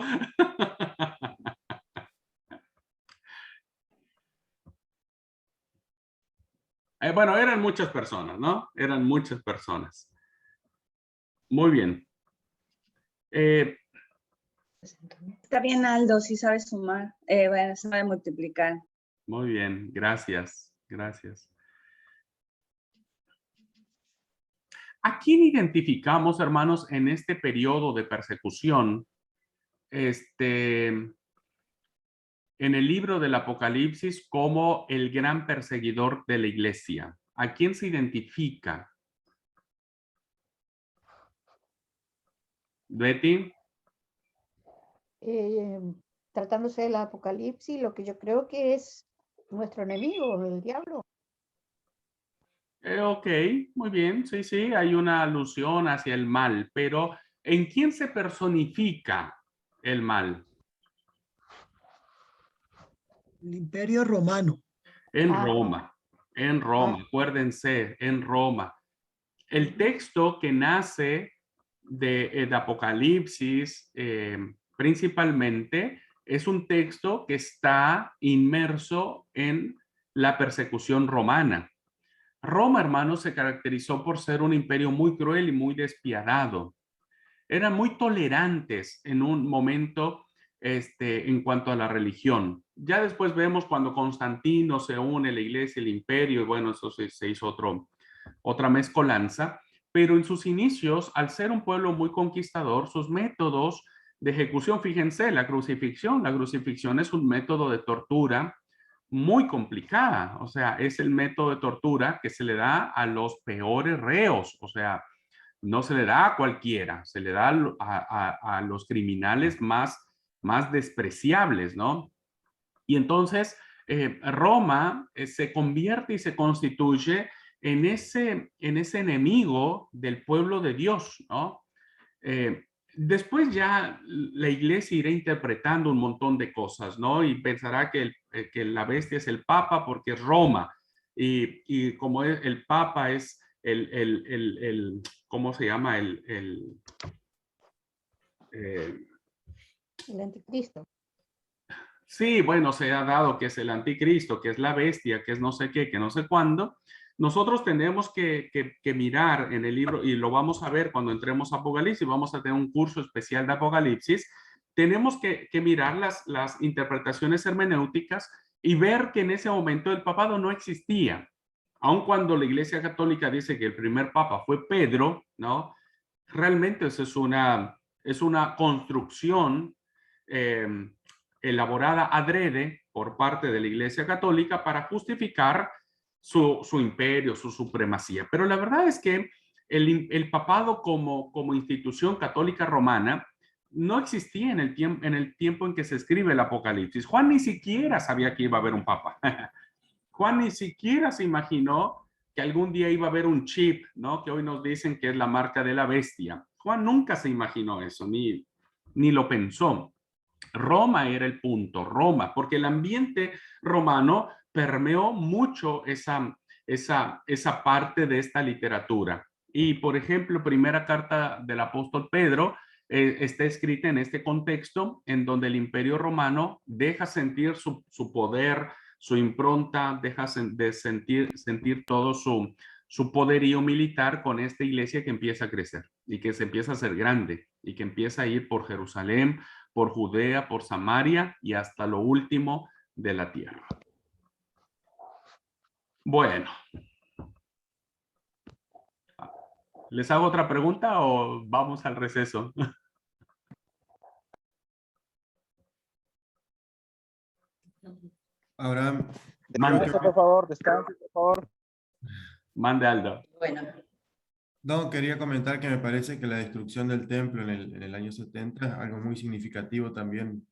Speaker 1: Bueno, eran muchas personas, ¿no? Eran muchas personas. Muy bien.
Speaker 9: Está bien, Aldo, sí sabe sumar, bueno, sabe multiplicar.
Speaker 1: Muy bien, gracias, gracias. ¿A quién identificamos, hermanos, en este periodo de persecución? En el libro del Apocalipsis como el gran perseguidor de la iglesia. ¿A quién se identifica? Betty.
Speaker 14: Tratándose del Apocalipsis, lo que yo creo que es nuestro enemigo, el diablo.
Speaker 1: Ok, muy bien, sí, sí, hay una alusión hacia el mal, pero ¿en quién se personifica el mal?
Speaker 3: El Imperio Romano.
Speaker 1: En Roma, acuérdense, en Roma. El texto que nace de Apocalipsis principalmente es un texto que está inmerso en la persecución romana. Roma, hermanos, se caracterizó por ser un imperio muy cruel y muy despiadado. Eran muy tolerantes en un momento en cuanto a la religión. Ya después vemos cuando Constantino se une la iglesia, el imperio, y bueno, eso se hizo otra mezcolanza, pero en sus inicios, al ser un pueblo muy conquistador, sus métodos ejecución. Fíjense, la crucifixión es un método de tortura muy complicada. O sea, es el método de tortura que se le da a los peores reos. O sea, no se le da a cualquiera, se le da a los criminales más despreciables, ¿no? Y entonces Roma se convierte y se constituye en ese enemigo del pueblo de Dios, ¿no? Después ya la iglesia irá interpretando un montón de cosas, ¿no? Y pensará que la bestia es el Papa porque es Roma. Y como el Papa es ¿cómo se llama?
Speaker 14: El anticristo.
Speaker 1: Sí, bueno, se ha dado que es el anticristo, que es la bestia, que es no sé qué, que no sé cuándo. Nosotros tenemos que mirar en el libro, y lo vamos a ver cuando entremos a Apocalipsis, vamos a tener un curso especial de Apocalipsis. Tenemos que mirar las interpretaciones hermenéuticas y ver que en ese momento el papado no existía. Aun cuando la Iglesia Católica dice que el primer papa fue Pedro, ¿no? Realmente eso es una construcción elaborada adrede por parte de la Iglesia Católica para justificar su imperio, su supremacía. Pero la verdad es que el papado como institución católica romana no existía en el tiempo en que se escribe el Apocalipsis. Juan ni siquiera sabía que iba a haber un papa. Juan ni siquiera se imaginó que algún día iba a haber un chip, ¿no? Que hoy nos dicen que es la marca de la bestia. Juan nunca se imaginó eso, ni lo pensó. Roma era el punto, Roma, porque el ambiente romano permeó mucho esa parte de esta literatura. Y, por ejemplo, primera carta del apóstol Pedro está escrita en este contexto en donde el imperio romano deja sentir su poder, su impronta, deja de sentir todo su poderío militar con esta iglesia que empieza a crecer y que se empieza a hacer grande y que empieza a ir por Jerusalén, por Judea, por Samaria y hasta lo último de la tierra. Bueno. ¿Les hago otra pregunta o vamos al receso?
Speaker 2: Abraham.
Speaker 6: Descanse, por favor, descanse, por favor.
Speaker 1: Mande, Aldo.
Speaker 5: Bueno.
Speaker 2: No, quería comentar que me parece que la destrucción del templo en el año 70 es algo muy significativo también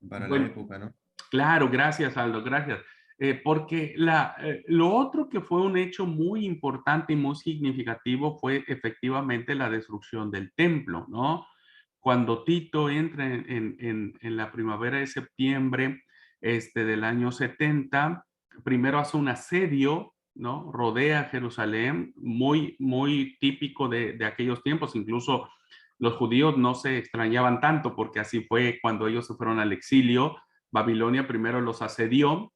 Speaker 2: para la época, ¿no?
Speaker 1: Claro, gracias, Aldo, gracias. Porque lo otro que fue un hecho muy importante y muy significativo fue efectivamente la destrucción del templo, ¿no? Cuando Tito entra en la primavera de septiembre del año 70, primero hace un asedio, ¿no? Rodea Jerusalén, muy típico de aquellos tiempos. Incluso los judíos no se extrañaban tanto porque así fue cuando ellos se fueron al exilio. Babilonia primero los asedió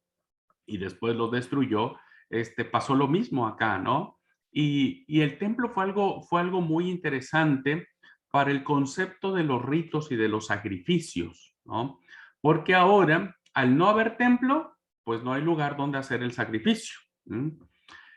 Speaker 1: y después los destruyó. Pasó lo mismo acá, ¿no? Y el templo fue algo muy interesante para el concepto de los ritos y de los sacrificios, ¿no? Porque ahora, al no haber templo, pues no hay lugar donde hacer el sacrificio.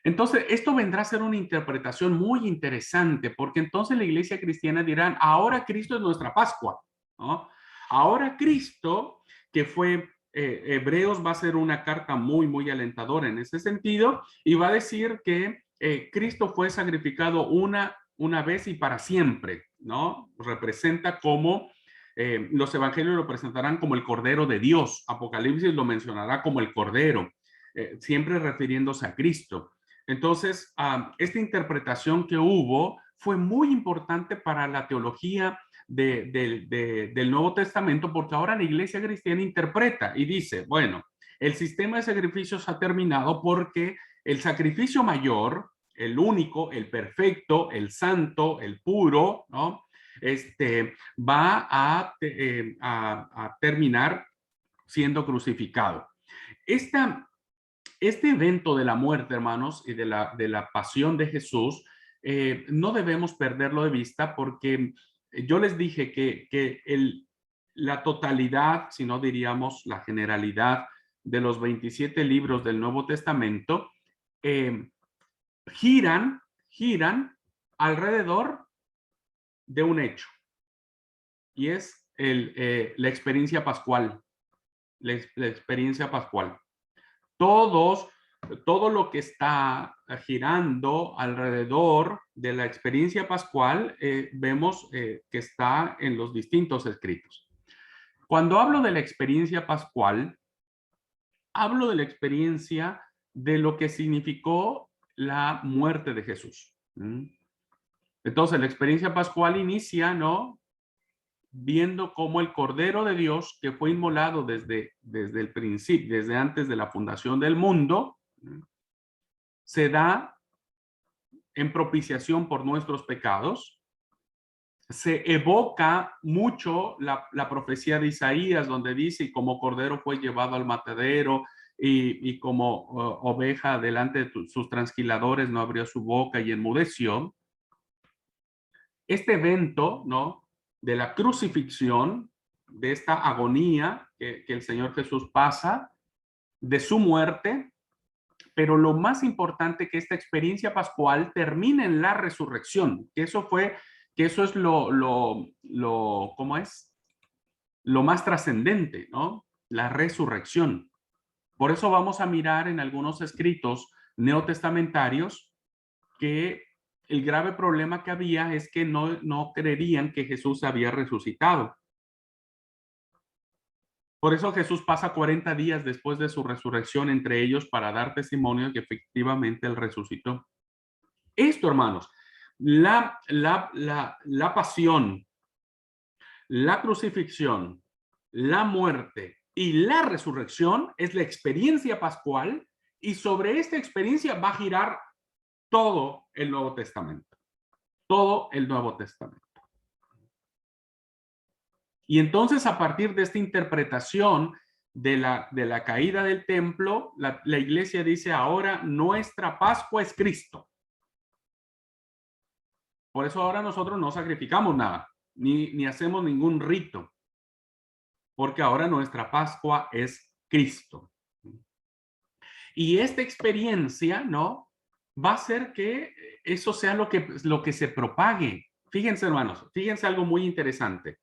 Speaker 1: Entonces, esto vendrá a ser una interpretación muy interesante, porque entonces la iglesia cristiana dirán, ahora Cristo es nuestra Pascua, ¿no? Ahora Cristo, que fue Hebreos, va a ser una carta muy alentadora en ese sentido, y va a decir que Cristo fue sacrificado una vez y para siempre, ¿no? Representa como los evangelios lo presentarán como el Cordero de Dios. Apocalipsis lo mencionará como el Cordero, siempre refiriéndose a Cristo. Entonces, esta interpretación que hubo fue muy importante para la teología del Nuevo Testamento, porque ahora la iglesia cristiana interpreta y dice, bueno, el sistema de sacrificios ha terminado porque el sacrificio mayor, el único, el perfecto, el santo, el puro, ¿no? Va a terminar siendo crucificado. Este evento de la muerte, hermanos, y de la pasión de Jesús, no debemos perderlo de vista, porque yo les dije que la totalidad, si no diríamos la generalidad de los 27 libros del Nuevo Testamento, giran alrededor de un hecho, y es la experiencia pascual. La experiencia pascual. Todo lo que está girando alrededor de la experiencia pascual, vemos que está en los distintos escritos. Cuando hablo de la experiencia pascual, hablo de la experiencia de lo que significó la muerte de Jesús. Entonces, la experiencia pascual inicia, ¿no?, viendo cómo el Cordero de Dios, que fue inmolado desde el principio, desde antes de la fundación del mundo, se da en propiciación por nuestros pecados. Se evoca mucho la profecía de Isaías, donde dice, y como cordero fue llevado al matadero, y como oveja delante de sus transquiladores no abrió su boca y enmudeció. Este evento, ¿no?, de la crucifixión, de esta agonía que el Señor Jesús pasa, de su muerte, pero lo más importante, que esta experiencia pascual termina en la resurrección, que eso es ¿cómo es? Lo más trascendente, ¿no? La resurrección. Por eso vamos a mirar en algunos escritos neotestamentarios que el grave problema que había es que no creerían que Jesús había resucitado. Por eso Jesús pasa 40 días después de su resurrección entre ellos para dar testimonio de que efectivamente Él resucitó. Esto, hermanos, la pasión, la crucifixión, la muerte y la resurrección es la experiencia pascual, y sobre esta experiencia va a girar todo el Nuevo Testamento. Todo el Nuevo Testamento. Y entonces, a partir de esta interpretación de la caída del templo, la iglesia dice, ahora nuestra Pascua es Cristo. Por eso ahora nosotros no sacrificamos nada, ni hacemos ningún rito, porque ahora nuestra Pascua es Cristo. Y esta experiencia, ¿no?, va a hacer que eso sea lo que se propague. Fíjense, hermanos, fíjense algo muy interesante.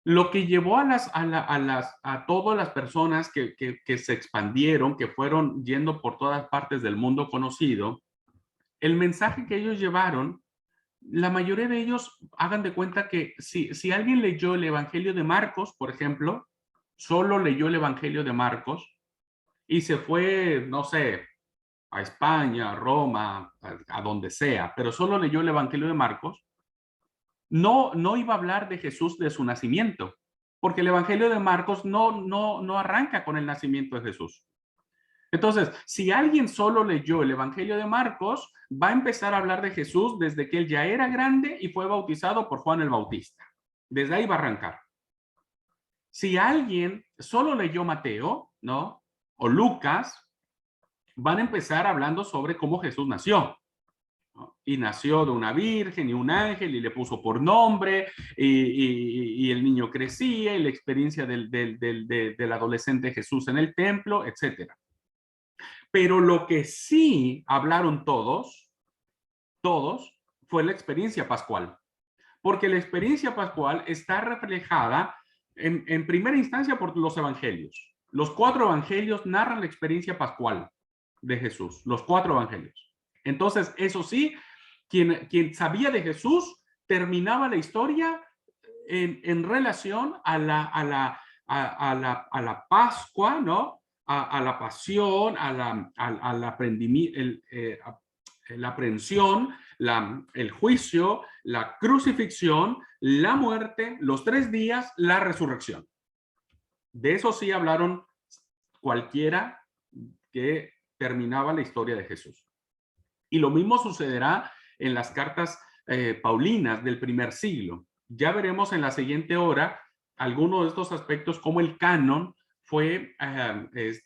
Speaker 1: Lo que llevó a todas las personas que se expandieron, que fueron yendo por todas partes del mundo conocido, el mensaje que ellos llevaron, la mayoría de ellos, hagan de cuenta que si alguien leyó el Evangelio de Marcos, por ejemplo, solo leyó el Evangelio de Marcos y se fue, no sé, a España, a Roma, a donde sea, pero solo leyó el Evangelio de Marcos, no iba a hablar de Jesús, de su nacimiento, porque el Evangelio de Marcos no arranca con el nacimiento de Jesús. Entonces, si alguien solo leyó el Evangelio de Marcos, va a empezar a hablar de Jesús desde que él ya era grande y fue bautizado por Juan el Bautista. Desde ahí va a arrancar. Si alguien solo leyó Mateo, ¿no?, o Lucas, van a empezar hablando sobre cómo Jesús nació. Y nació de una virgen y un ángel y le puso por nombre, y el niño crecía, y la experiencia del adolescente Jesús en el templo, etc. Pero lo que sí hablaron todos, fue la experiencia pascual. Porque la experiencia pascual está reflejada en primera instancia por los evangelios. Los 4 evangelios narran la experiencia pascual de Jesús, los 4 evangelios. Entonces, eso sí, quien sabía de Jesús terminaba la historia en relación a la Pascua, ¿no?, a la pasión, la aprehensión, el juicio, la crucifixión, la muerte, los 3 días, la resurrección. De eso sí hablaron cualquiera que terminaba la historia de Jesús. Y lo mismo sucederá en las cartas paulinas del primer siglo. Ya veremos en la siguiente hora algunos de estos aspectos, como el canon fue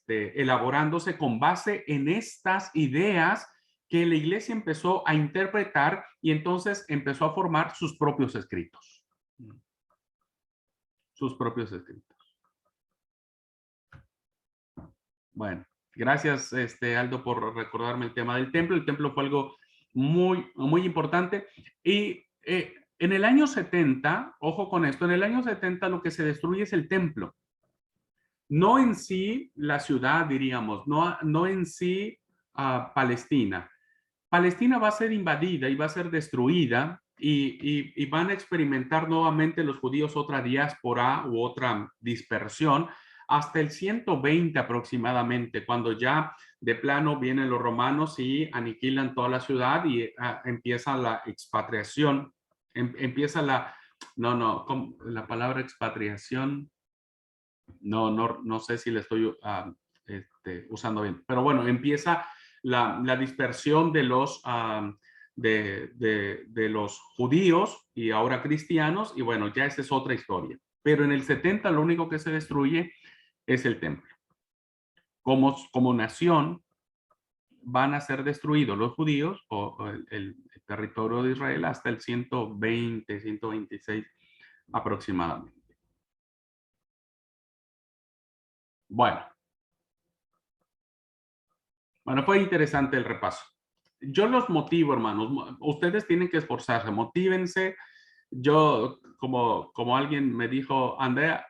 Speaker 1: elaborándose con base en estas ideas que la iglesia empezó a interpretar, y entonces empezó a formar sus propios escritos. Sus propios escritos. Bueno. Gracias, Aldo, por recordarme el tema del templo. El templo fue algo muy, muy importante. Y En el año 70, ojo con esto, en el año 70 lo que se destruye es el templo. No en sí la ciudad, diríamos, no en sí Palestina. Palestina va a ser invadida y va a ser destruida y van a experimentar nuevamente los judíos otra diáspora u otra dispersión hasta el 120 aproximadamente, cuando ya de plano vienen los romanos y aniquilan toda la ciudad y empieza la expatriación, empieza la, la palabra expatriación, no sé si le estoy usando bien, pero bueno, empieza la dispersión de los, de los judíos y ahora cristianos, y bueno, ya esa es otra historia. Pero en el 70 lo único que se destruye es el templo. Como nación van a ser destruidos los judíos o el territorio de Israel hasta el 120, 126 aproximadamente. Bueno, fue interesante el repaso. Yo los motivo, hermanos. Ustedes tienen que esforzarse, motívense. Yo, como alguien me dijo, Andrea,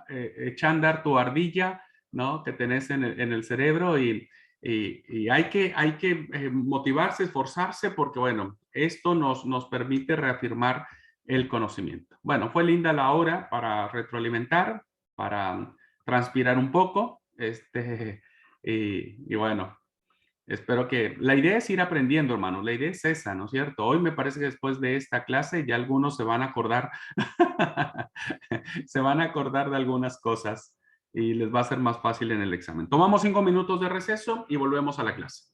Speaker 1: echa a andar tu ardilla, ¿no? Que tenés en el cerebro y hay que motivarse, esforzarse, porque bueno, esto nos permite reafirmar el conocimiento. Bueno, fue linda la hora para retroalimentar, para transpirar un poco, y bueno, espero que... La idea es ir aprendiendo, hermanos. La idea es esa, ¿no es cierto? Hoy me parece que después de esta clase ya algunos se van a acordar, se van a acordar de algunas cosas y les va a ser más fácil en el examen. Tomamos 5 minutos de receso y volvemos a la clase.